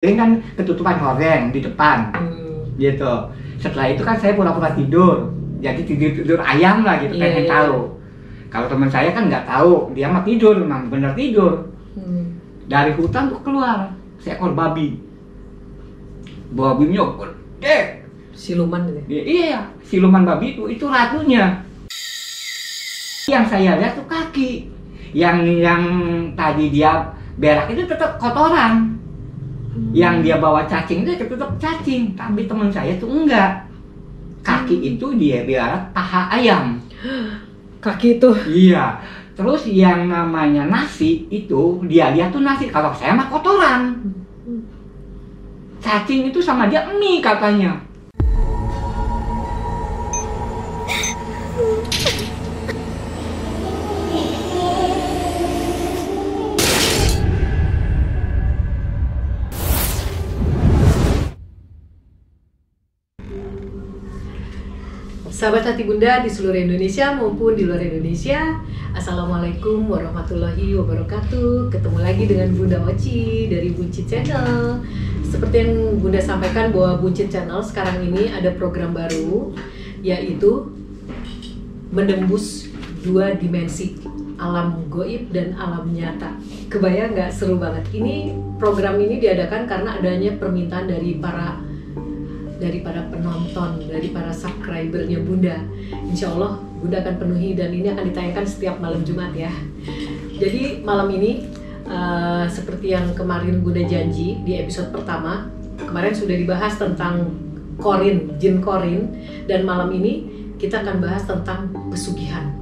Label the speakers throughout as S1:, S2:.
S1: Ini kan ketutupan hordeng di depan, gitu. Setelah itu kan saya pura-pura tidur, jadi tidur ayam lah gitu, pengen tahu. Kalau teman saya kan nggak tahu, dia mah tidur, memang bener tidur. Dari hutan tuh keluar seekor babi, babinya gede.
S2: Siluman gitu.
S1: Iya, siluman babi itu ratunya. Yang saya lihat tuh kaki, yang tadi dia berak itu tetap kotoran. Yang dia bawa cacing itu tetap cacing, tapi teman saya tuh enggak. Kaki itu dia berak paha ayam.
S2: Kaki itu?
S1: Iya. Terus yang namanya nasi itu dia lihat tuh nasi, kalau saya mah kotoran. Cacing itu sama dia mie katanya.
S2: Sahabat Hati Bunda di seluruh Indonesia maupun di luar Indonesia, Assalamualaikum warahmatullahi wabarakatuh. Ketemu lagi dengan Bunda Oci dari Buncit Channel. Seperti yang Bunda sampaikan bahwa Buncit Channel sekarang ini ada program baru, yaitu menembus dua dimensi, alam goib dan alam nyata. Kebayang nggak? Seru banget. Ini program ini diadakan karena adanya permintaan dari para penonton, dari para subscribernya Bunda. Insya Allah Bunda akan penuhi dan ini akan ditayangkan setiap malam Jumat ya. Jadi malam ini seperti yang kemarin Bunda janji di episode pertama, kemarin sudah dibahas tentang korin, jin korin, dan malam ini kita akan bahas tentang pesugihan.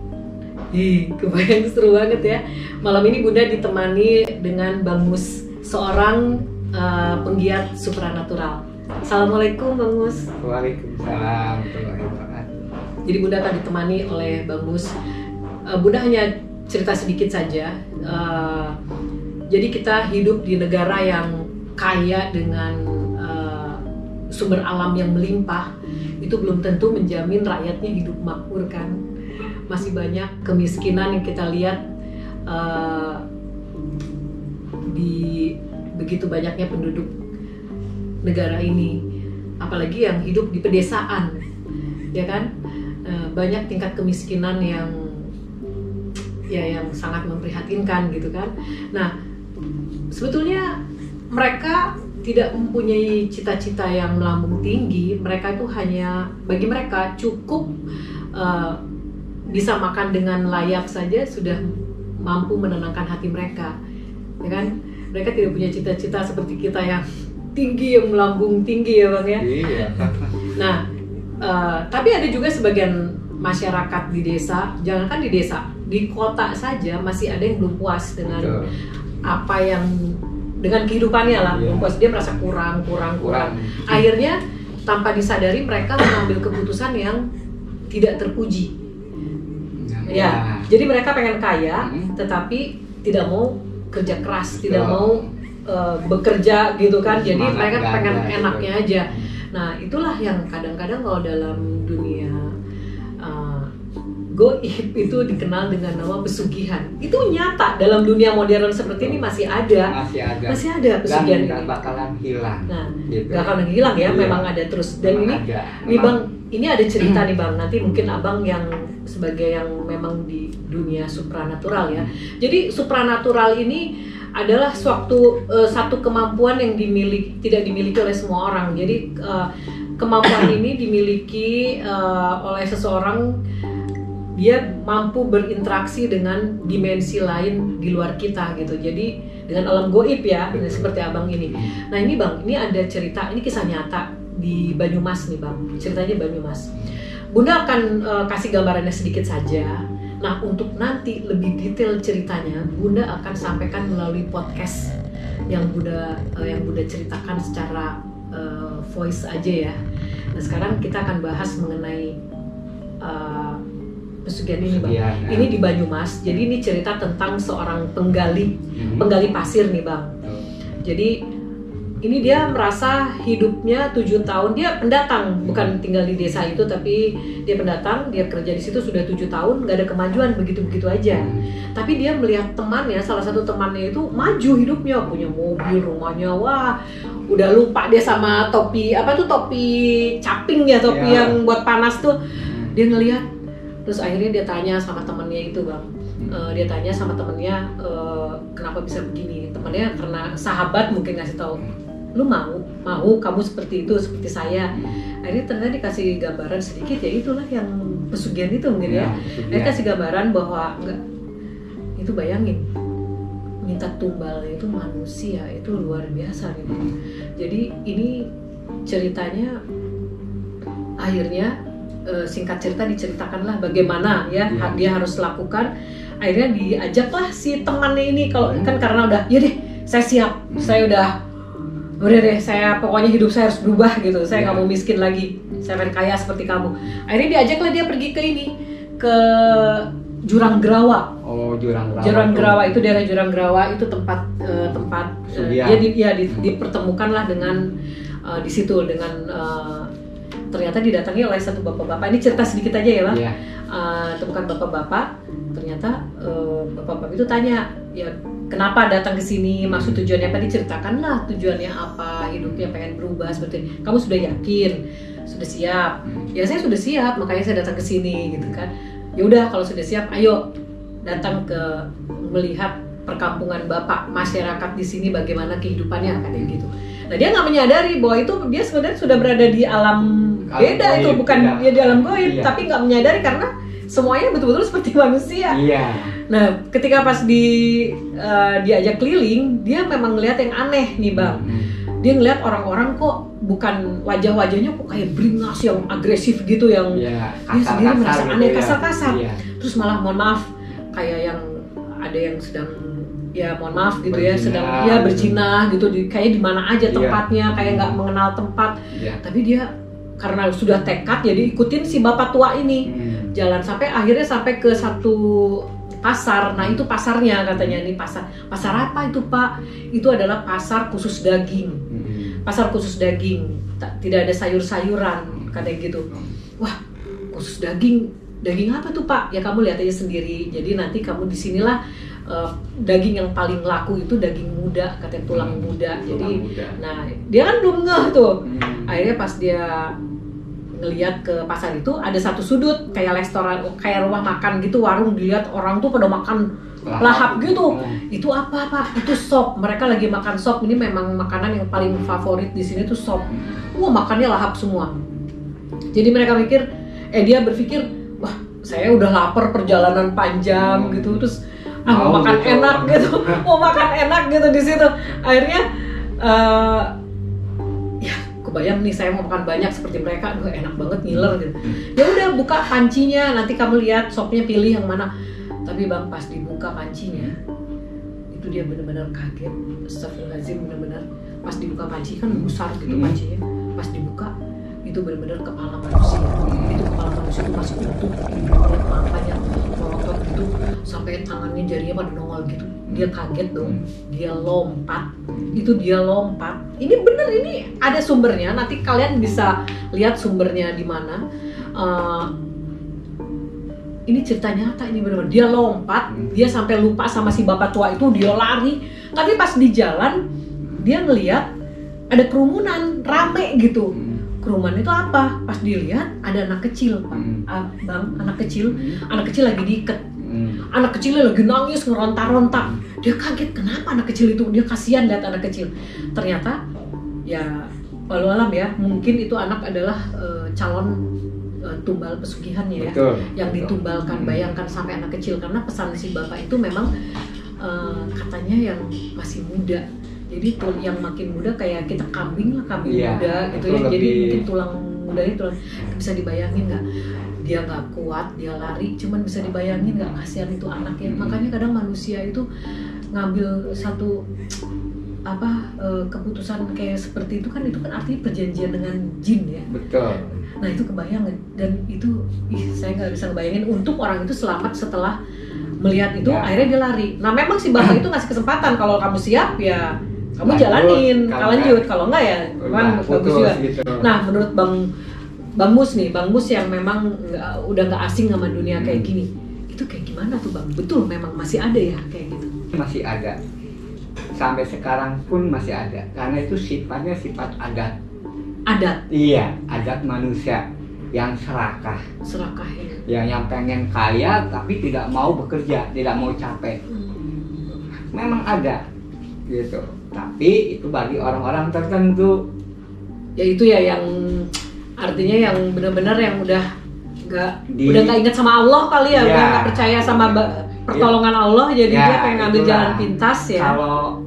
S2: Kebayang seru banget ya. Malam ini Bunda ditemani dengan Bang Mus, seorang penggiat supranatural. Assalamualaikum Bang Mus.
S1: Waalaikumsalam warahmatullahi wabarakatuh.
S2: Jadi Bunda akan ditemani oleh Bang Mus. Bunda hanya cerita sedikit saja. Jadi kita hidup di negara yang kaya dengan sumber alam yang melimpah. Itu belum tentu menjamin rakyatnya hidup makmur kan. Masih banyak kemiskinan yang kita lihat di begitu banyaknya penduduk negara ini, apalagi yang hidup di pedesaan, ya kan, banyak tingkat kemiskinan yang sangat memprihatinkan gitu kan. Nah, sebetulnya mereka tidak mempunyai cita-cita yang melambung tinggi. Mereka itu hanya, bagi mereka cukup bisa makan dengan layak saja sudah mampu menenangkan hati mereka, ya kan. Mereka tidak punya cita-cita seperti kita yang tinggi, yang melambung tinggi ya Bang ya.
S1: Iya.
S2: Nah, tapi ada juga sebagian masyarakat di desa, jangankan di desa, di kota saja masih ada yang belum puas dengan apa yang, dengan kehidupannya lah, belum puas, dia merasa kurang. Akhirnya tanpa disadari mereka mengambil keputusan yang tidak terpuji. Ya, jadi mereka pengen kaya, tetapi tidak mau kerja keras, tidak mau bekerja gitu kan. Jadi mereka pengen enaknya aja. Nah, itulah yang kadang-kadang kalau dalam dunia goib itu dikenal dengan nama pesugihan. Itu nyata dalam dunia modern seperti ini masih ada pesugihan
S1: dan gak bakalan hilang.
S2: Nah,
S1: gitu.
S2: gak akan hilang ya, memang ada terus. Dan ini Bang, ini ada cerita nih Bang, nanti mungkin Abang yang sebagai yang memang di dunia supranatural ya. Jadi supranatural ini adalah satu kemampuan yang tidak dimiliki oleh semua orang. Jadi kemampuan ini dimiliki oleh seseorang, dia mampu berinteraksi dengan dimensi lain di luar kita gitu. Jadi dengan alam goib ya, seperti Abang ini. Nah ini Bang, ini ada cerita, ini kisah nyata di Banyumas nih Bang. Ceritanya Banyumas. Bunda akan kasih gambarannya sedikit saja. Nah, untuk nanti lebih detail ceritanya, Bunda akan sampaikan melalui podcast yang Bunda ceritakan secara voice aja ya. Nah, sekarang kita akan bahas mengenai pesugihan ini Bang. Ini di Banyumas. Jadi ini cerita tentang seorang penggali pasir nih Bang. Jadi ini dia merasa hidupnya 7 tahun, dia pendatang, bukan tinggal di desa itu, tapi dia pendatang, dia kerja di situ sudah 7 tahun, gak ada kemajuan, begitu-begitu aja. Tapi dia melihat temannya, salah satu temannya itu maju hidupnya, punya mobil, rumahnya, wah udah lupa dia sama topi apa tuh, topi caping ya, topi yang buat panas tuh. Dia ngelihat, terus akhirnya dia tanya sama temennya itu bang, dia tanya sama temennya kenapa bisa begini. Temennya karena sahabat mungkin ngasih tahu, lu mau kamu seperti itu, seperti saya. Akhirnya ternyata dikasih gambaran sedikit, ya itulah yang pesugihan itu mungkin ya. Dia kasih gambaran bahwa enggak, itu bayangin minta tumbal itu manusia, itu luar biasa gitu. Jadi ini ceritanya akhirnya singkat cerita diceritakanlah bagaimana ya dia harus lakukan. Akhirnya diajaklah si temannya ini, kalau kan karena udah ya deh saya siap, saya udah deh, saya pokoknya hidup saya harus berubah gitu, saya nggak mau miskin lagi, saya pengen kaya seperti kamu. Akhirnya diajaklah dia pergi ke ini, ke Jurang Gerawa.
S1: Oh, Jurang Gerawa.
S2: Jurang Gerawa itu daerah Jurang Gerawa itu tempat dia dipertemukanlah dengan di situ dengan ternyata didatangi oleh satu bapak-bapak. Ini cerita sedikit aja ya bang. Temukan bapak-bapak. Ternyata bapak-bapak itu tanya, ya kenapa datang ke sini, maksud tujuannya apa, diceritakanlah tujuannya apa, hidupnya pengen berubah seperti ini. Kamu sudah yakin, sudah siap? Ya saya sudah siap, makanya saya datang ke sini gitu kan. Ya udah kalau sudah siap, ayo datang ke melihat perkampungan bapak, masyarakat di sini bagaimana kehidupannya kayak gitu. Nah dia nggak menyadari bahwa itu dia sebenarnya sudah berada di alam beda goib, itu bukan dia di alam goib, tapi nggak menyadari karena semuanya betul-betul seperti manusia. Nah ketika pas diajak keliling, dia memang ngelihat yang aneh nih bang. Dia ngelihat orang-orang kok bukan wajah-wajahnya kok kayak beringas yang agresif gitu, yang dia sendiri merasa aneh, kasar-kasar. Terus malah mohon maaf kayak yang ada yang sedang ya mohon maaf gitu berjinah, ya sedang ya berjinah gitu, kayak di mana aja tempatnya, kayak nggak mengenal tempat. Tapi dia karena sudah tekad jadi ikutin si bapak tua ini jalan sampai akhirnya sampai ke satu pasar. Nah itu pasarnya katanya, ini pasar apa itu pak? Itu adalah pasar khusus daging. Pasar khusus daging, tidak ada sayur-sayuran katanya gitu. Wah khusus daging apa tuh pak? Ya kamu lihat aja sendiri. Jadi nanti kamu disinilah daging yang paling laku itu daging muda, katanya tulang muda. Jadi nah dia kan belum ngeh tuh. Akhirnya pas dia ngelihat ke pasar itu ada satu sudut kayak restoran, kayak rumah makan gitu, warung, dilihat orang tuh pada makan lahap gitu. Itu apa pak? Itu sop. Mereka lagi makan sop. Ini memang makanan yang paling favorit di sini tuh sop. Wah makannya lahap semua. Jadi mereka mikir, dia berpikir, wah saya udah lapar perjalanan panjang gitu, terus mau makan gitu, enak gitu, mau makan enak gitu di situ. Akhirnya ya kebayang nih saya mau makan banyak seperti mereka, aduh enak banget ngiler gitu. Ya udah buka pancinya, nanti kamu lihat sopnya pilih yang mana. Tapi bang pas dibuka pancinya itu dia benar-benar kaget. Astagfirullahaladzim, benar-benar pas dibuka panci kan besar gitu pancinya. Pas dibuka itu benar-benar kepala manusia. Itu kepala manusia itu masih utuh, lihat matanya melotot gitu sampai tangannya jarinya pada nongol gitu. Dia kaget dong, dia lompat. Itu dia lompat. Ini bener, ini ada sumbernya. Nanti kalian bisa lihat sumbernya di mana. Ini cerita nyata, ini benar-benar dia lompat, dia sampai lupa sama si bapak tua itu, dia lari. Tapi pas di jalan dia ngelihat ada kerumunan rame gitu. Kerumunan itu apa? Pas dilihat ada anak kecil, Pak. Bang, anak kecil lagi diikat. Anak kecilnya lagi nangis, ngeronta-ronta. Dia kaget, kenapa anak kecil itu? Dia kasihan lihat anak kecil. Ternyata ya walau alam ya, mungkin itu anak adalah calon tumbal pesugihannya ya. Yang ditumbalkan. Bayangkan sampai anak kecil, karena pesan si bapak itu memang katanya yang masih muda. Jadi yang makin muda kayak kita kambing lah, kambing muda gitu ya. Jadi mungkin tulang mudanya tulang, bisa dibayangin nggak? Dia nggak kuat, dia lari, cuman bisa dibayangin nggak kasihan itu anaknya. Makanya kadang manusia itu ngambil satu keputusan kayak seperti itu kan artinya perjanjian dengan jin ya.
S1: Betul.
S2: Nah itu kebayang, dan itu saya nggak bisa ngebayangin. Untuk orang itu selamat setelah melihat itu, akhirnya dia lari. Nah memang si bapak itu ngasih kesempatan, kalau kamu siap ya kamu jalanin, lanjut, kalau enggak ya memang bagus juga. Gitu. Nah menurut Bang Mus nih, Bang Mus yang memang udah nggak asing sama dunia kayak gini, itu kayak gimana tuh Bang? Betul memang masih ada ya kayak gitu?
S1: Masih ada. sampai sekarang pun masih ada, karena itu sifatnya sifat adat.
S2: Adat?
S1: Iya, adat manusia yang serakah.
S2: Serakah ya?
S1: Yang pengen kaya tapi tidak mau bekerja, tidak mau capek. Memang ada gitu, tapi itu bagi orang-orang tertentu.
S2: Ya itu ya yang artinya yang benar-benar yang udah nggak ingat sama Allah kali ya, udah nggak percaya sama pertolongan Allah, jadi dia pengen ngambil jalan pintas ya.
S1: Kalau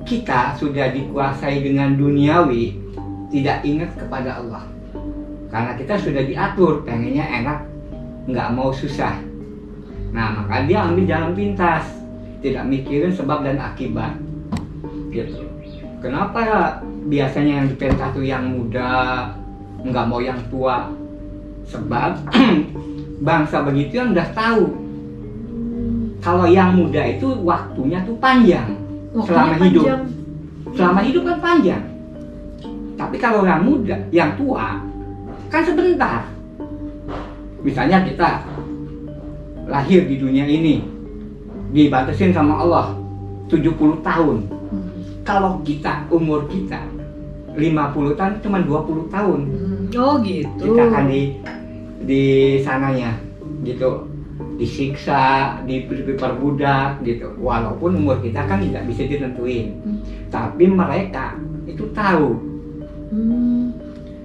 S1: kita sudah dikuasai dengan duniawi, tidak ingat kepada Allah, karena kita sudah diatur, pengennya enak, nggak mau susah. Nah, maka dia ambil jalan pintas, tidak mikirin sebab dan akibat gitu. Kenapa biasanya yang diperintah itu yang muda, nggak mau yang tua? Sebab bangsa begitu yang udah tahu kalau yang muda itu waktunya tuh panjang, selama hidup. Selama hidup kan panjang. Tapi kalau yang muda, yang tua kan sebentar. Misalnya kita lahir di dunia ini dibatasin sama Allah 70 tahun. Kalau kita, umur kita 50 tahun, cuma 20 tahun.
S2: Oh gitu.
S1: Kita akan di sananya gitu, disiksa, diperbudak gitu. Walaupun umur kita kan tidak bisa ditentuin, tapi mereka itu tahu.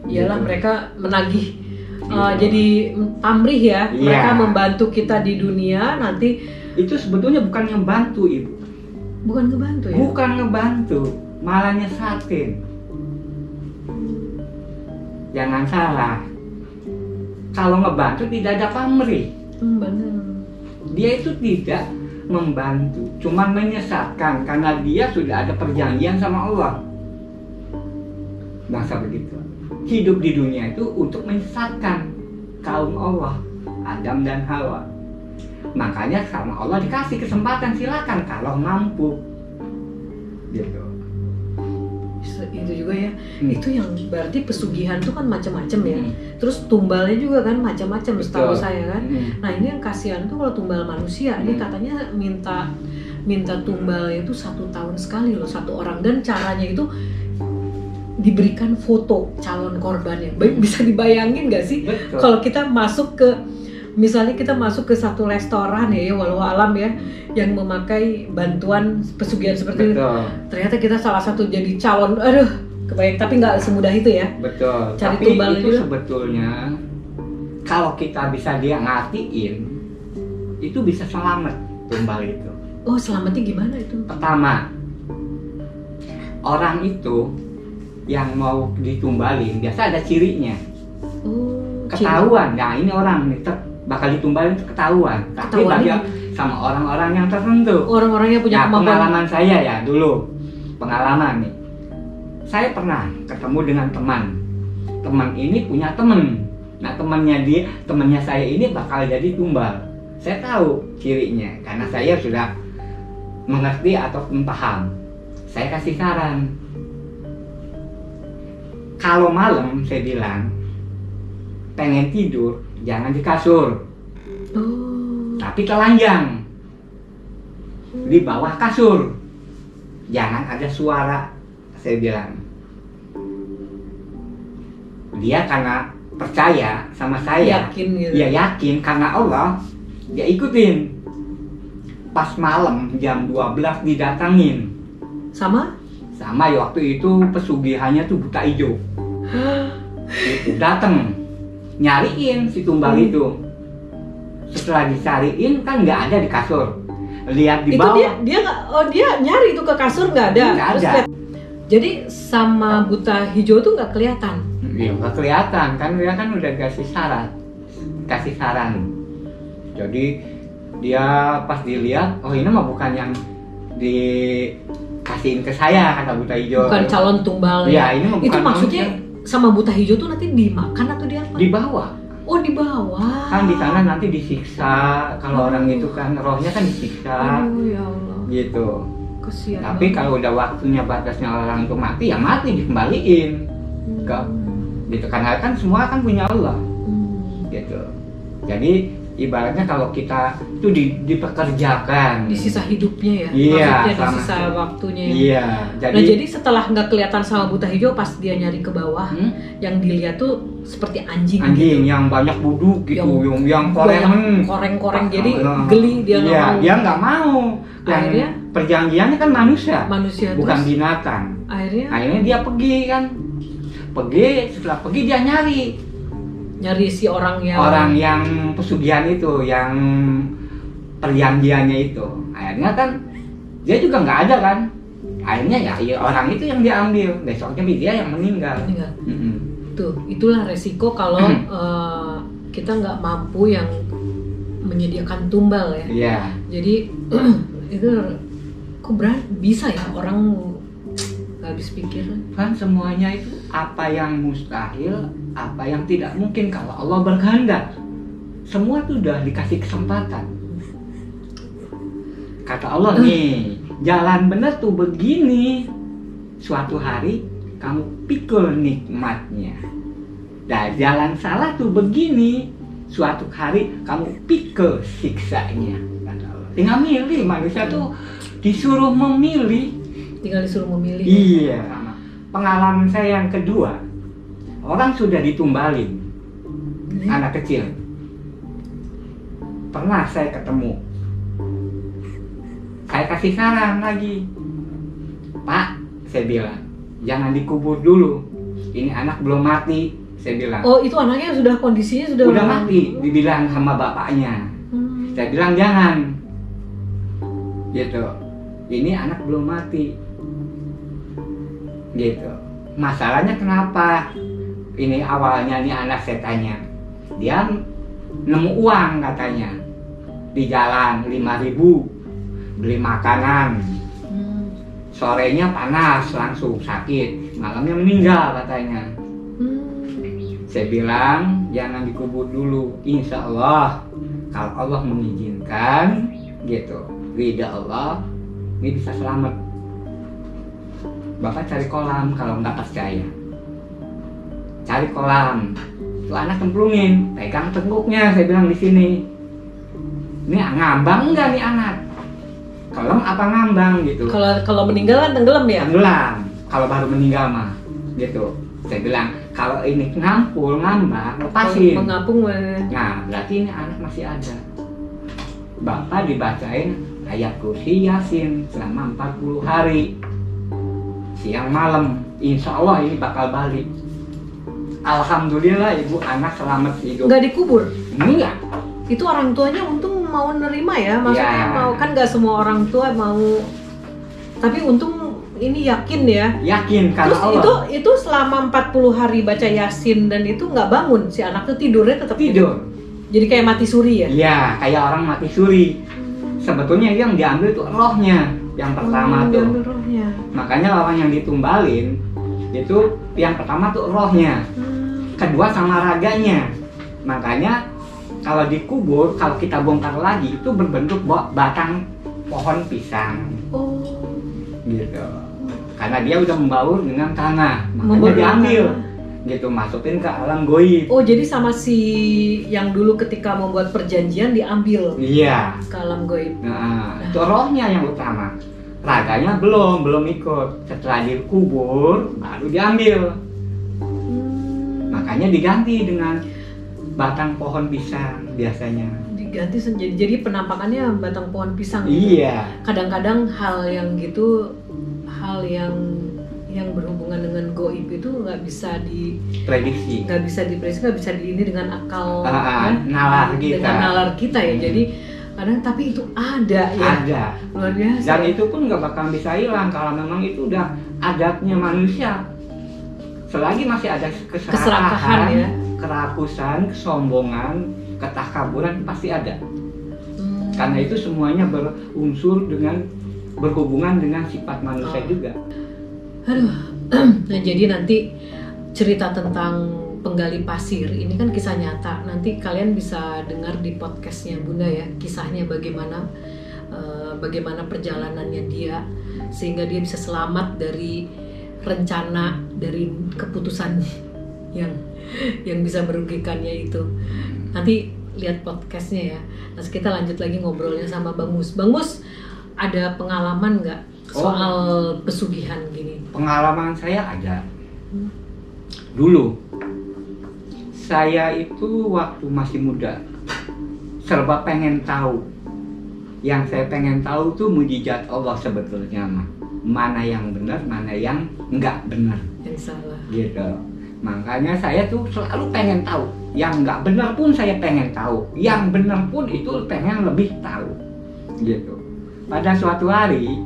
S2: Iyalah
S1: gitu.
S2: Mereka menagih, jadi pamrih ya. Mereka membantu kita di dunia nanti.
S1: Itu sebetulnya bukan ngebantu, Ibu.
S2: Bukan ngebantu ya?
S1: Bukan ngebantu, malah nyesatin. Jangan salah. Kalau ngebantu tidak ada pamrih.
S2: Benar.
S1: Dia itu tidak membantu, cuman menyesatkan, karena dia sudah ada perjanjian sama Allah. Bangsa begitu. Hidup di dunia itu untuk menyesatkan kaum Allah, Adam dan Hawa. Makanya sama Allah dikasih kesempatan, silakan kalau mampu. Gitu.
S2: Itu juga ya. Itu yang berarti pesugihan tuh kan macam-macam ya. Terus tumbalnya juga kan macam-macam, setahu saya kan. Nah, ini yang kasihan tuh kalau tumbal manusia. Ini katanya minta tumbalnya itu 1 tahun sekali loh, 1 orang, dan caranya itu diberikan foto calon korbannya. Bisa dibayangin nggak sih kalau kita masuk ke, misalnya kita masuk ke satu restoran ya, walau alam ya, yang memakai bantuan pesugihan seperti itu. Ternyata kita salah satu jadi calon, aduh, kebayang, tapi nggak semudah itu ya.
S1: Betul.
S2: Cari
S1: tapi
S2: tumbal
S1: itu juga. Sebetulnya kalau kita bisa dia ngertiin, itu bisa selamat tumbal itu.
S2: Oh, selamatnya gimana itu?
S1: Pertama, orang itu yang mau ditumbalin biasa ada cirinya.
S2: Oh,
S1: ketahuan. Nah, ini orang nih bakal ditumbalin ketahuan. Tapi bagi sama orang-orang yang tertentu.
S2: Orang-orang yang punya kemampuan.
S1: Pengalaman saya ya dulu, pengalaman nih. Saya pernah ketemu dengan teman. Teman ini punya teman. Nah, temannya saya ini bakal jadi tumbal. Saya tahu cirinya karena saya sudah mengerti atau paham. Saya kasih saran. Kalau malam saya bilang pengen tidur, jangan di kasur, tapi telanjang di bawah kasur. Jangan ada suara, saya bilang. Dia karena percaya sama saya,
S2: yakin gitu.
S1: Dia yakin karena Allah, dia ikutin. Pas malam jam 12 didatangin.
S2: Sama
S1: ya, waktu itu pesugihannya tuh buta hijau. Itu datang nyariin si tumbal itu. Setelah dicariin kan nggak ada di kasur. Lihat di bawah.
S2: Itu dia nyari itu ke kasur nggak ada.
S1: Nggak ada.
S2: Jadi sama buta hijau tuh nggak kelihatan.
S1: Iya, nggak kelihatan kan, dia kan udah kasih saran. Jadi dia pas dilihat, oh ini mah bukan yang dikasihin ke saya, kata buta hijau.
S2: Bukan calon tumbal.
S1: Iya, ini mah bukan.
S2: Itu maksudnya sama buta hijau tuh nanti dimakan atau diapa?
S1: Dibawa.
S2: Oh, dibawa.
S1: Kan di sana nanti disiksa, kalau orang itu kan rohnya kan disiksa.
S2: Ya Allah.
S1: Gitu.
S2: Kesian.
S1: Tapi kalau udah waktunya batasnya orang itu mati, ya mati, dikembaliin. Gitu. Karena kan semua kan punya Allah. Gitu. Jadi ibaratnya kalau kita itu dipekerjakan
S2: di sisa hidupnya ya,
S1: iya,
S2: maksudnya di sisa waktunya ya.
S1: Iya,
S2: Nah jadi setelah nggak kelihatan sama buta hijau, pas dia nyari ke bawah, yang dilihat tuh seperti anjing gitu.
S1: yang banyak buduk gitu, yang
S2: koreng-koreng, jadi geli dia nggak mau.
S1: Dia nggak mau.
S2: Akhirnya
S1: perjanjiannya kan manusia bukan
S2: terus,
S1: binatang. Akhirnya dia setelah pergi dia nyari si orang yang pesugihan itu, yang perjanjiannya itu. Akhirnya kan dia juga nggak ada kan. Akhirnya ya orang itu yang diambil, besoknya dia yang meninggal.
S2: Tuh, itulah resiko kalau kita nggak mampu yang menyediakan tumbal ya.
S1: Iya.
S2: Jadi itu kok bisa ya orang nggak habis pikir
S1: kan. Semuanya itu apa yang mustahil, apa yang tidak mungkin kalau Allah berkehendak, semua tuh udah dikasih kesempatan. Kata Allah nih, jalan benar tuh begini, suatu hari kamu pikul nikmatnya. Dan jalan salah tuh begini, suatu hari kamu pikul siksanya. Kata Allah. Tinggal milih, manusia tuh disuruh memilih. Iya. Pengalaman saya yang kedua, orang sudah ditumbalin, anak kecil. Pernah saya ketemu, saya kasih saran lagi, Pak, saya bilang, jangan dikubur dulu, ini anak belum mati, saya bilang.
S2: Oh, itu anaknya kondisinya sudah
S1: mati, dibilang sama bapaknya. Saya bilang jangan, gitu, ini anak belum mati, gitu. Masalahnya kenapa? Ini awalnya nih anak saya tanya, dia nemu uang katanya di jalan 5.000 beli makanan. Sorenya panas langsung sakit, malamnya meninggal katanya. Saya bilang jangan dikubur dulu, insya Allah kalau Allah mengizinkan gitu, ridha Allah ini bisa selamat. Bapak cari kolam kalau nggak percaya, cari kolam. Tuh anak cemplungin, pegang tengkuknya, saya bilang di sini. Ini ngambang nggak nih anak? Kelem apa ngambang gitu?
S2: Kalau meninggal kan tenggelam ya?
S1: Tenggelam. Kalau baru meninggal mah, gitu. Saya bilang kalau ini ngambang, lepasin.
S2: Mengapung.
S1: Nah, berarti ini anak masih ada. Bapak dibacain ayat kursi Yasin selama 40 hari. Siang malam, insya Allah ini bakal balik. Alhamdulillah ibu anak selamat hidup.
S2: Nggak dikubur?
S1: Enggak.
S2: Itu orang tuanya untung mau nerima ya, maksudnya mau, kan nggak semua orang tua mau. Tapi untung ini yakin ya.
S1: Yakin karena
S2: terus
S1: Allah.
S2: Itu selama 40 hari baca Yasin dan itu nggak bangun, si anak tuh tidurnya tetap
S1: tidur.
S2: Jadi kayak mati suri ya?
S1: Iya, kayak orang mati suri. Sebetulnya yang diambil tuh rohnya. Yang pertama tuh.
S2: Rohnya.
S1: Makanya orang yang ditumbalin itu yang pertama tuh rohnya. Kedua sama raganya. Makanya kalau dikubur, kalau kita bongkar lagi itu berbentuk batang pohon pisang.
S2: Oh.
S1: Gitu. Karena dia udah membaur dengan tanah, makanya diambil. Gitu, masukin ke alam goib.
S2: Oh, jadi sama si yang dulu ketika membuat perjanjian diambil.
S1: Iya.
S2: Ke alam goib.
S1: Nah, itu rohnya yang utama. Raganya belum ikut. Setelah dikubur baru diambil. Makanya diganti dengan batang pohon pisang biasanya.
S2: Diganti jadi penampakannya batang pohon pisang.
S1: Iya.
S2: Kadang-kadang hal yang gitu, hal yang berhubungan dengan goib itu nggak bisa diprediksi, nggak bisa ini dengan akal,
S1: nalar kita.
S2: Dengan nalar kita ya. Jadi kadang tapi itu ada ya.
S1: Ada.
S2: Luar biasa.
S1: Dan itu pun nggak bakal bisa hilang kalau memang itu udah adatnya manusia. Selagi masih ada keserakahan ya, kerakusan, kesombongan, ketakaburan pasti ada. Karena itu semuanya berhubungan dengan sifat manusia juga.
S2: Aduh. Nah, jadi nanti cerita tentang penggali pasir ini kan kisah nyata. Nanti kalian bisa dengar di podcastnya Bunda ya, kisahnya bagaimana perjalanannya dia sehingga dia bisa selamat dari rencana, dari keputusan yang bisa merugikannya itu. Nanti lihat podcastnya ya. Nah kita lanjut lagi ngobrolnya sama Bang Mus. Bang Mus, ada pengalaman nggak soal pesugihan gini?
S1: Pengalaman saya ada. Dulu saya itu waktu masih muda serba pengen tahu. Yang saya pengen tahu tuh mujizat Allah sebetulnya mah. Mana yang benar, mana yang enggak benar.
S2: Yang salah.
S1: Gitu. Makanya saya tuh selalu pengen tahu. Yang enggak benar pun saya pengen tahu. Yang benar pun itu pengen lebih tahu. Gitu. Pada suatu hari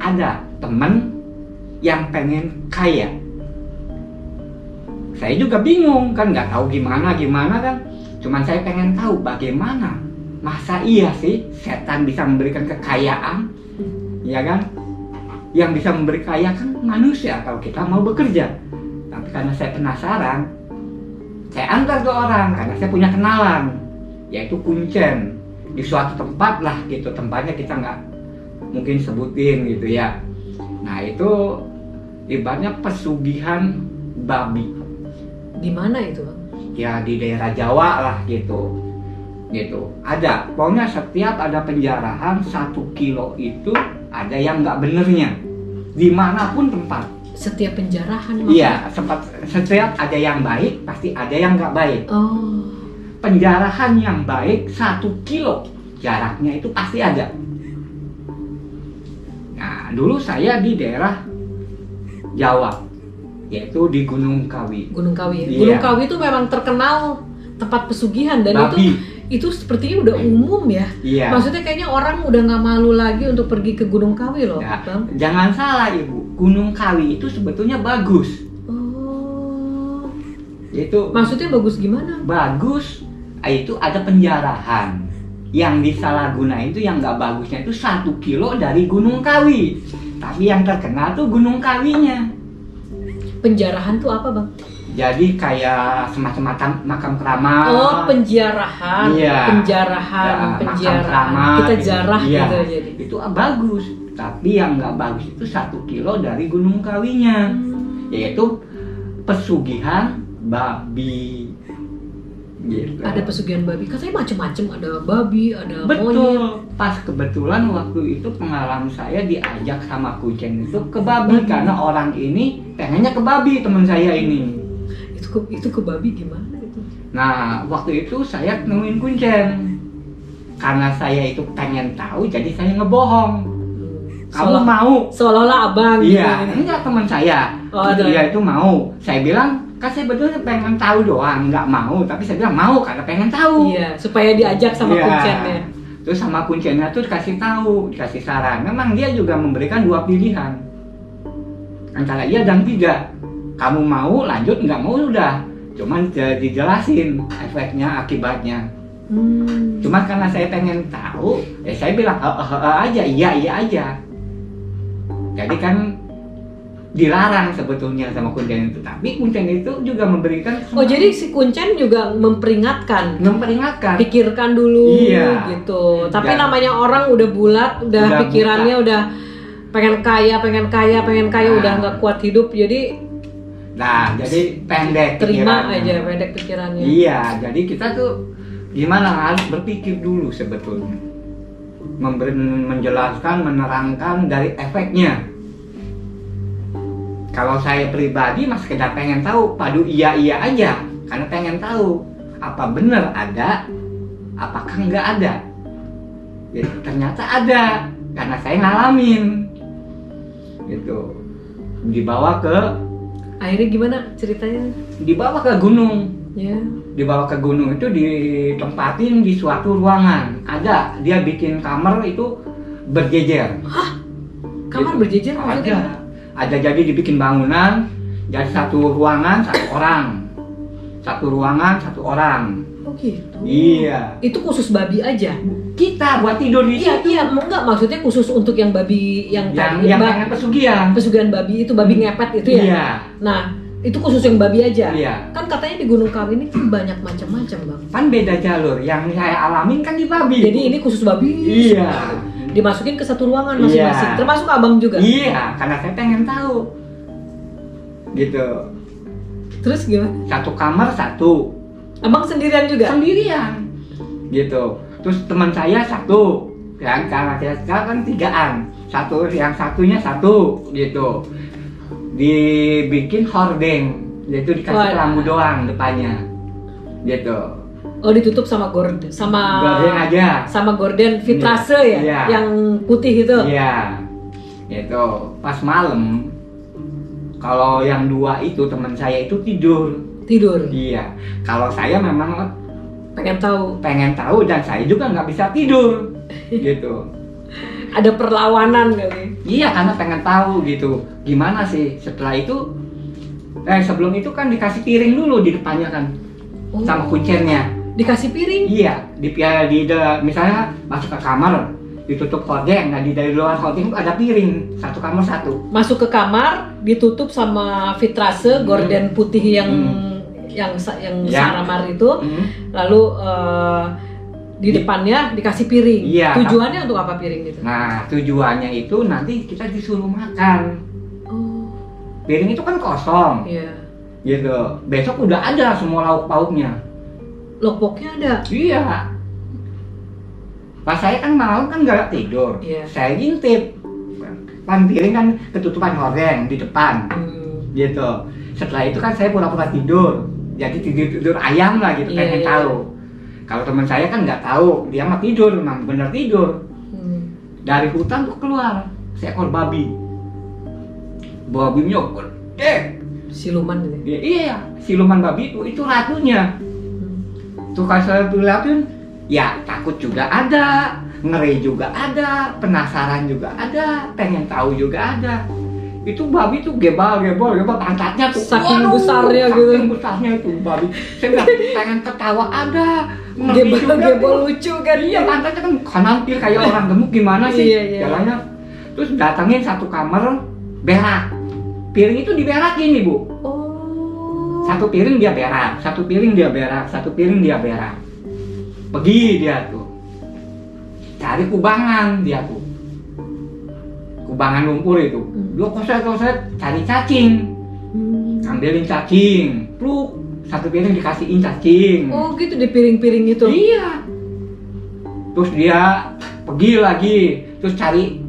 S1: ada teman yang pengen kaya. Saya juga bingung kan, nggak tahu gimana kan. Cuman saya pengen tahu bagaimana. Masa iya sih setan bisa memberikan kekayaan, ya kan? Yang bisa memberi kaya kan manusia kalau kita mau bekerja. Tapi karena saya penasaran, saya antar ke orang karena saya punya kenalan, yaitu kuncen di suatu tempat lah gitu. Tempatnya kita nggak mungkin sebutin gitu ya. Nah itu ibaratnya pesugihan babi.
S2: Di mana itu, Bang?
S1: Ya di daerah Jawa lah gitu. Ada, pokoknya setiap ada penjarahan 1 kilo itu ada yang nggak benernya. Dimanapun tempat.
S2: Setiap penjarahan?
S1: Iya, setiap ada yang baik pasti ada yang nggak baik.
S2: Oh.
S1: Penjarahan yang baik 1 kilo jaraknya itu pasti ada. Nah dulu saya di daerah Jawa, yaitu di Gunung Kawi.
S2: Gunung Kawi ya?
S1: Iya.
S2: Gunung Kawi itu memang terkenal tempat pesugihan dan
S1: babi.
S2: itu sepertinya udah umum ya.
S1: Iya.
S2: Maksudnya kayaknya orang udah nggak malu lagi untuk pergi ke Gunung Kawi loh,
S1: Nah,
S2: Bang.
S1: jangan salah Ibu, Gunung Kawi itu sebetulnya bagus.
S2: Oh.
S1: Itu
S2: Maksudnya bagus gimana?
S1: bagus, itu ada penjarahan. Yang disalahgunain itu yang nggak bagusnya itu 1 kilo dari Gunung Kawi. Tapi yang terkenal tuh Gunung Kawinya.
S2: Penjarahan tuh apa, Bang?
S1: Jadi kayak semacam makam keramat.
S2: Oh, penjarahan.
S1: Iya.
S2: Penjarahan,
S1: Ya, makam
S2: penjarahan.
S1: keramat
S2: Kita
S1: gitu.
S2: jarah
S1: Iya.
S2: gitu jadi.
S1: Itu bagus. Tapi yang nggak bagus itu 1 kilo dari Gunung Kawinya. Yaitu pesugihan babi. Gitu.
S2: Ada pesugihan babi, katanya macam-macam, ada babi, ada monyet.
S1: Betul, pas kebetulan waktu itu pengalaman saya diajak sama kucing itu ke babi karena orang ini pengennya ke babi teman saya ini.
S2: Itu ke babi gimana itu?
S1: Nah waktu itu saya nemuin kucing karena saya itu pengen tahu jadi saya ngebohong. Kamu mau?
S2: Seolah-olah abang.
S1: Iya,
S2: gitu.
S1: enggak teman saya.
S2: Oh,
S1: Dia itu mau. Saya bilang kan saya betulnya pengen tahu doang, nggak mau. Tapi saya bilang mau karena pengen tahu.
S2: Iya, supaya diajak sama
S1: Iya.
S2: kuncinya.
S1: Terus sama kuncinya tuh dikasih tahu, dikasih saran. Memang dia juga memberikan 2 pilihan antara iya dan tidak. Kamu mau lanjut, nggak mau udah. Cuman dijelasin efeknya, akibatnya. Cuman karena saya pengen tahu, ya saya bilang aja, iya aja. Jadi kan dilarang sebetulnya sama kuncen itu, tapi kuncen itu juga memberikan
S2: Oh jadi si kuncen juga memperingatkan, pikirkan dulu,
S1: iya.
S2: Gitu. Tapi
S1: Dan,
S2: namanya orang udah bulat, udah pikirannya buka. Udah pengen kaya, udah nggak kuat hidup, jadi
S1: pendek.
S2: Terima aja pendek pikirannya.
S1: Iya, jadi kita tuh gimana harus berpikir dulu sebetulnya, menjelaskan, menerangkan dari efeknya. Kalau saya pribadi mas sekedar pengen tahu, padu iya aja, karena pengen tahu apa benar ada, apakah nggak ada. Jadi ternyata ada, karena saya ngalamin, gitu. Dibawa ke,
S2: akhirnya gimana ceritanya?
S1: Dibawa ke gunung.
S2: Ya.
S1: Dibawa ke gunung itu ditempatin di suatu ruangan. Ada, dia bikin kamar itu berjejer.
S2: Hah? Kamar
S1: gitu.
S2: Berjejer maksudnya?
S1: Ada jadi dibikin bangunan, jadi satu ruangan satu orang.
S2: Oh gitu.
S1: Iya.
S2: Itu khusus babi aja.
S1: Kita buat tidur di situ.
S2: Iya, enggak maksudnya khusus untuk yang babi yang
S1: pengen pesugihan.
S2: Pesugihan babi itu babi ngepet itu ya.
S1: Iya.
S2: Nah, itu khusus yang babi aja.
S1: Iya.
S2: Kan katanya di Gunung Kawi ini kan banyak macam-macam, Bang.
S1: Kan beda jalur. Yang saya alamin kan di babi.
S2: Jadi ini khusus babi.
S1: Iya.
S2: Dimasukin ke satu ruangan masing-masing.
S1: Iya.
S2: Termasuk abang juga.
S1: Iya, karena saya pengen tahu. Gitu.
S2: Terus gimana?
S1: Satu kamar satu.
S2: Abang sendirian juga?
S1: Sendirian. gitu. Terus teman saya satu, kan karena saya sekarang kan 3-an, yang satunya satu gitu, dibikin hordeng, yaitu dikasih kelambu doang depannya, gitu.
S2: Oh, ditutup sama gorden
S1: aja,
S2: sama gorden vitrase ya,
S1: iya.
S2: Yang putih itu.
S1: Iya, itu pas malam. Kalau yang 2 itu teman saya itu tidur. Iya. Kalau saya memang pengen tahu dan saya juga nggak bisa tidur, gitu.
S2: Ada perlawanan kali.
S1: Iya, karena pengen tahu gitu. Gimana sih setelah itu? Sebelum itu kan dikasih piring dulu di depannya kan, sama kuncinya.
S2: Dikasih piring?
S1: Iya, misalnya masuk ke kamar, ditutup hordeng, nah dari luar hordeng ada piring, satu kamar satu. Masuk ke kamar,
S2: ditutup sama vitrase, gorden putih yang saramar itu, lalu di depannya dikasih piring.
S1: Iya,
S2: tujuannya untuk apa piring itu?
S1: Nah, tujuannya itu nanti kita disuruh makan. Piring itu kan kosong.
S2: Iya.
S1: Gitu. Besok udah ada semua lauk pauknya.
S2: Lauk-pauknya ada?
S1: Iya. Pas saya kan malam kan nggak tidur.
S2: Iya.
S1: Saya ngintip. Kan piring kan ketutupan hordeng di depan. Gitu. Setelah itu kan saya pura-pura tidur. Jadi tidur ayam lah gitu, pengen tahu. Kalau teman saya kan nggak tahu, dia mah tidur, memang bener tidur. Dari hutan tuh keluar seekor babi. Babinya gede.
S2: Siluman gitu.
S1: Iya, siluman babi itu ratunya. Tuh kalau saya lihatin, ya takut juga ada, ngeri juga ada, penasaran juga ada, pengen tahu juga ada. Itu babi tuh gebal pantatnya tuh
S2: saking besarnya gitu.
S1: Saking besarnya itu babi. Saya bilang pengen ketawa ada,
S2: gebal lucu kan.
S1: Iya, pantatnya kan kanampir kayak orang gemuk gimana sih jalannya. Terus datangin satu kamar berak. Piring itu diberakin Ibu. Satu piring dia berak, satu piring dia berak, satu piring dia berak. Pergi dia tuh. Cari kubangan dia tuh. Kubangan lumpur itu. Dua koset cari cacing. Ambilin cacing, pluk. Satu piring dikasihin cacing.
S2: Oh gitu di piring-piring itu?
S1: Iya. Terus dia pergi lagi, terus cari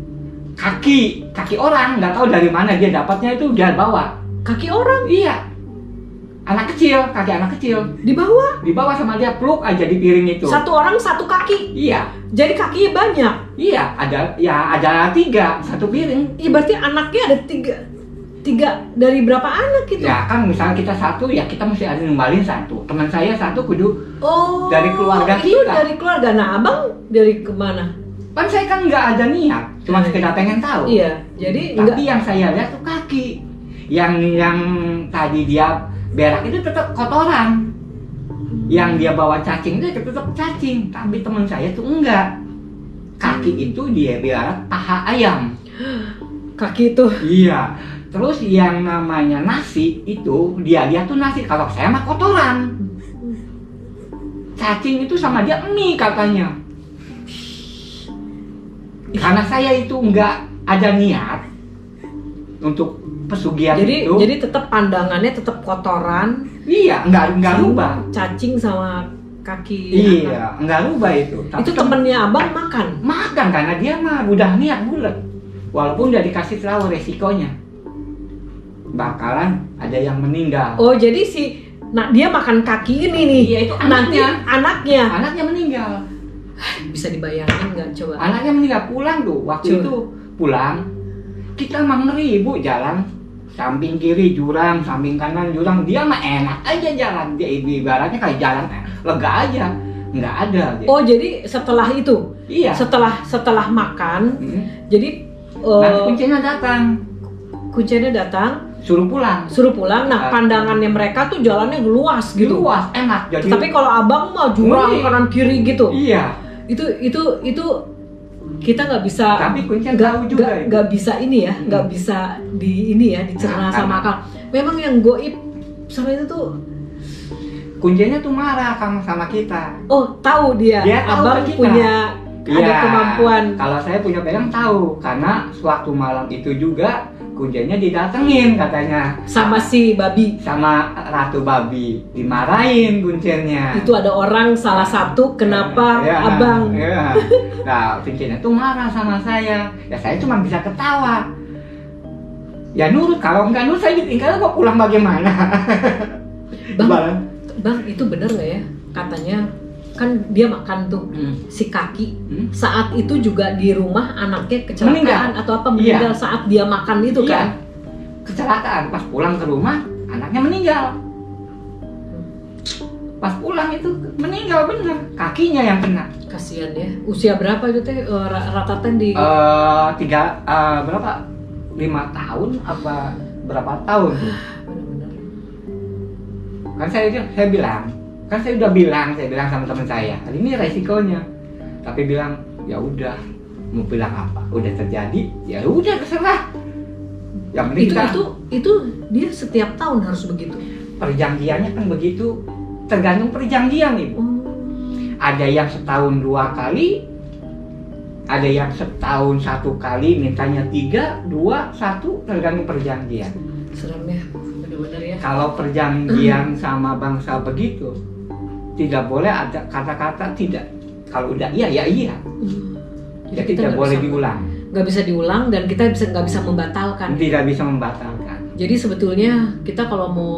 S1: kaki orang, nggak tahu dari mana dia dapatnya itu dia bawa.
S2: Kaki orang?
S1: Iya. Kaki anak kecil. Dibawa sama dia, pluk aja di piring itu.
S2: Satu orang satu kaki?
S1: Iya.
S2: Jadi kakinya banyak?
S1: Iya, ada 3, satu piring.
S2: Iya, berarti anaknya ada 3 dari berapa anak gitu?
S1: Ya kan misalnya kita satu, ya kita mesti ada nembalin satu. Teman saya satu kudu dari keluarga
S2: itu
S1: kita.
S2: Dari keluarga. Nah, abang dari kemana?
S1: Kan saya kan nggak ada niat, cuma sekedar pengen tahu.
S2: Iya, jadi
S1: tapi yang saya lihat tuh kaki. Yang tadi dia berak itu tetap kotoran. Yang dia bawa cacing itu tetap cacing, tapi teman saya tuh enggak. Kaki itu dia berak paha ayam.
S2: Kaki itu?
S1: Iya. Terus yang namanya nasi itu dia tuh nasi, kalau saya mah kotoran. Cacing itu sama dia mie katanya. Karena saya itu enggak ada niat untuk pesugihan itu.
S2: Jadi tetap pandangannya tetap kotoran.
S1: Iya, enggak rubah.
S2: Cacing sama kaki.
S1: Iya, enggak rubah itu.
S2: Tapi itu temennya abang makan? Makan,
S1: karena dia mah udah niat bulat. Walaupun udah dikasih tahu resikonya, bakalan ada yang meninggal.
S2: Oh, jadi dia makan kaki ini nih.
S1: Iya, itu
S2: nanti
S1: anaknya meninggal.
S2: Bisa dibayangin nggak coba?
S1: Anaknya meninggal pulang tuh. Waktu itu pulang, kita mah ngeri Ibu jalan. Samping kiri jurang, samping kanan jurang. Dia mah enak aja jalan. Dia ibaratnya kayak jalan lega aja. Nggak ada.
S2: Oh, jadi setelah itu?
S1: Iya.
S2: Setelah makan, jadi
S1: nanti kuncinya datang. Suruh pulang.
S2: Nah, pandangannya mereka tuh jalannya luas gitu.
S1: Luas, enak.
S2: Jadi, tapi kalau abang mah jurang kanan kiri gitu.
S1: Iya.
S2: Itu kita nggak bisa.
S1: Tapi kuncinya tahu juga.
S2: Nggak bisa ini ya, nggak bisa dicerna sama akal. Memang yang goib sama itu tuh.
S1: Kuncinya tuh marah sama kita.
S2: Oh, tahu dia tahu abang punya ada kemampuan.
S1: Kalau saya punya pegang tahu, karena sewaktu malam itu juga kuncinya didatengin katanya.
S2: Sama si babi.
S1: Sama Ratu Babi dimarahin kuncinya.
S2: Itu ada orang salah satu kenapa abang.
S1: Ya. Nah kuncinya tuh marah sama saya. Ya saya cuma bisa ketawa. Ya nurut, kalau enggak nurut saya ditinggal kok pulang bagaimana?
S2: Bang itu bener nggak ya? Katanya kan dia makan tuh si Kaki saat itu juga di rumah anaknya kecelakaan atau apa meninggal saat dia makan itu kan?
S1: Kecelakaan, pas pulang ke rumah anaknya meninggal. Pas pulang itu meninggal bener, kakinya yang kena.
S2: Kasihan ya. Usia berapa itu teh rata-rata di?
S1: 5 tahun apa berapa tahun?
S2: Benar-benar.
S1: Kan saya bilang, saya bilang sama teman saya, ini resikonya. Tapi bilang, ya udah, mau bilang apa? Udah terjadi, ya udah terserah. Yang penting
S2: itu dia setiap tahun harus begitu.
S1: Perjanjiannya kan begitu, tergantung perjanjian Ibu. Ada yang setahun 2 kali, ada yang setahun 1 kali, mintanya 3, 2, 1, tergantung perjanjian.
S2: Serem ya, benar-benar ya.
S1: Kalau perjanjian sama bangsa begitu, tidak boleh ada kata-kata tidak. Kalau udah iya, ya iya.
S2: Jadi
S1: kita tidak boleh diulang.
S2: Nggak bisa diulang dan kita nggak bisa membatalkan.
S1: Tidak bisa membatalkan.
S2: Jadi sebetulnya kita kalau mau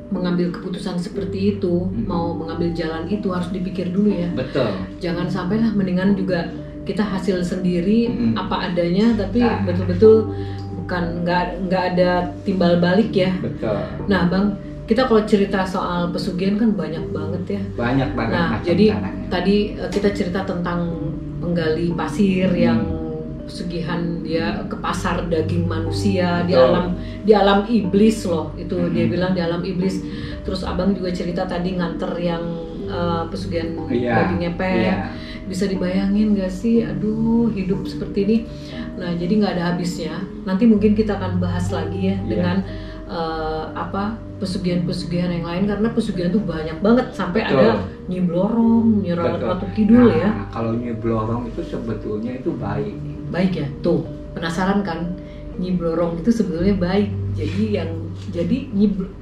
S2: mengambil keputusan seperti itu, mau mengambil jalan itu harus dipikir dulu ya.
S1: Betul.
S2: Jangan sampailah, mendingan juga kita hasil sendiri apa adanya, tapi betul-betul bukan nggak ada timbal balik ya.
S1: Betul.
S2: Nah Bang, kita kalau cerita soal pesugihan kan banyak banget ya.
S1: Banyak banget.
S2: Nah jadi tadi kita cerita tentang penggali pasir yang pesugihan dia ke pasar daging manusia. Betul. di alam iblis loh itu dia bilang di alam iblis. Terus abang juga cerita tadi nganter yang pesugihan babi ngepet. Bisa dibayangin gak sih, aduh hidup seperti ini. Nah jadi nggak ada habisnya. Nanti mungkin kita akan bahas lagi ya dengan pesugihan-pesugihan yang lain, karena pesugihan tuh banyak banget sampai ada Nyi Blorong, Nyi Ratu Kidul ya.
S1: Kalau Nyi Blorong itu sebetulnya itu baik.
S2: Baik ya, tuh penasaran kan? Nyi Blorong itu sebetulnya baik. Jadi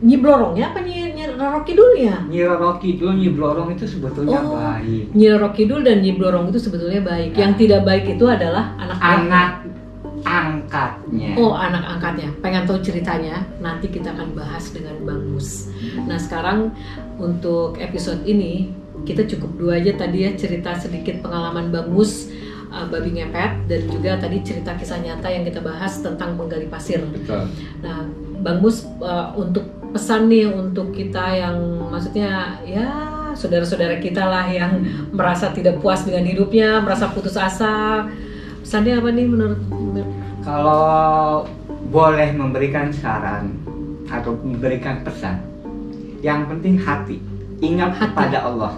S2: Nyi Blorongnya apa Nyi Roro Kidulnya?
S1: Nyi Roro Kidul, Nyi Blorong itu sebetulnya baik.
S2: Nyi Roro Kidul dan Nyi Blorong itu sebetulnya baik. Yang tidak baik itu adalah anak angkatnya. Oh, anak angkatnya. Pengen tahu ceritanya? Nanti kita akan bahas dengan Bang Mus. Nah, sekarang untuk episode ini kita cukup 2 aja tadi ya, cerita sedikit pengalaman Bang Mus babi ngepet, dan juga tadi cerita kisah nyata yang kita bahas tentang menggali pasir.
S1: Betul.
S2: Nah, Bang Mus untuk pesan nih untuk kita yang maksudnya ya saudara-saudara kita lah yang merasa tidak puas dengan hidupnya, merasa putus asa. Pesannya apa nih menurut?
S1: Kalau boleh memberikan saran atau memberikan pesan, yang penting hati, ingat pada Allah.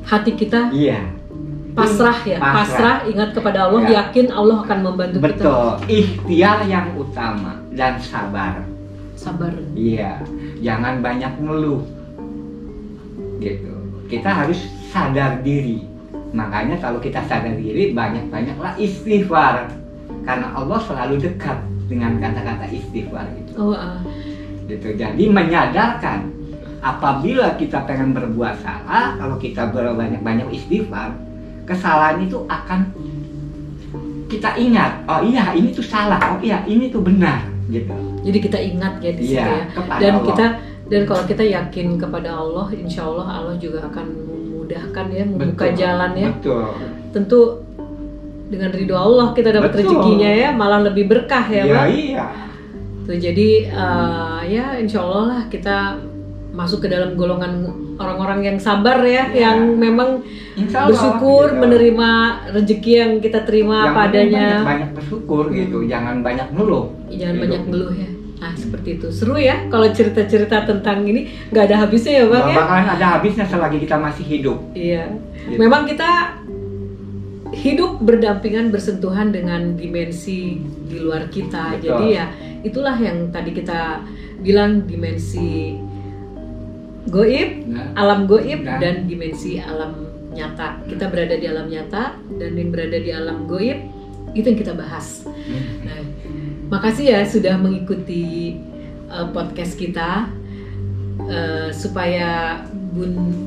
S2: Hati kita?
S1: Iya.
S2: Pasrah ya, pasrah, ingat kepada Allah, yakin Allah akan membantu kita.
S1: Betul, ikhtiar yang utama dan sabar.
S2: Sabar.
S1: Iya, jangan banyak ngeluh. Gitu. Kita harus sadar diri. Makanya kalau kita sadar diri, banyak-banyaklah istighfar. Karena Allah selalu dekat dengan kata-kata istighfar itu. Gitu. Jadi menyadarkan apabila kita pengen berbuat salah, kalau kita berbanyak-banyak istighfar, kesalahan itu akan kita ingat. Oh iya, ini tuh salah. Oh iya, ini tuh benar. Gitu.
S2: Jadi kita ingat ya di situ ya. Dan kalau kita yakin kepada Allah, insya Allah Allah juga akan memudahkan ya, membuka jalan ya.
S1: Betul.
S2: Tentu dengan ridho Allah kita dapat rezekinya ya, malah lebih berkah ya, Bang.
S1: Iya.
S2: Tuh jadi ya insya Allah lah kita masuk ke dalam golongan orang-orang yang sabar ya, yang memang bersyukur menerima rezeki yang kita terima padanya.
S1: Banyak bersyukur gitu, jangan banyak ngeluh.
S2: Jangan banyak ngeluh ya. Nah seperti itu, seru ya kalau cerita-cerita tentang ini nggak ada habisnya ya Bang ya.
S1: Bakalan ada habisnya selagi kita masih hidup.
S2: Iya. Gitu. Memang kita hidup berdampingan, bersentuhan dengan dimensi di luar kita. Betul. Jadi ya itulah yang tadi kita bilang, dimensi goib, alam goib, dan dimensi alam nyata. Kita berada di alam nyata dan yang berada di alam goib itu yang kita bahas. Nah, Makasih ya sudah mengikuti podcast kita. Supaya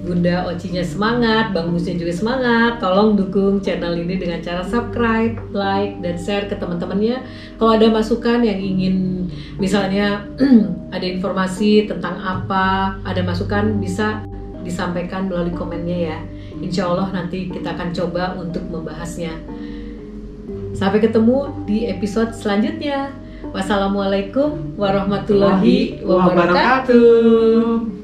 S2: Bunda Ocinya semangat, Bang Musnya juga semangat, tolong dukung channel ini dengan cara subscribe, like, dan share ke teman-temannya. Kalau ada masukan yang ingin, misalnya ada informasi tentang apa, ada masukan bisa disampaikan melalui komennya ya. Insya Allah nanti kita akan coba untuk membahasnya. Sampai ketemu di episode selanjutnya. Wassalamualaikum warahmatullahi wabarakatuh.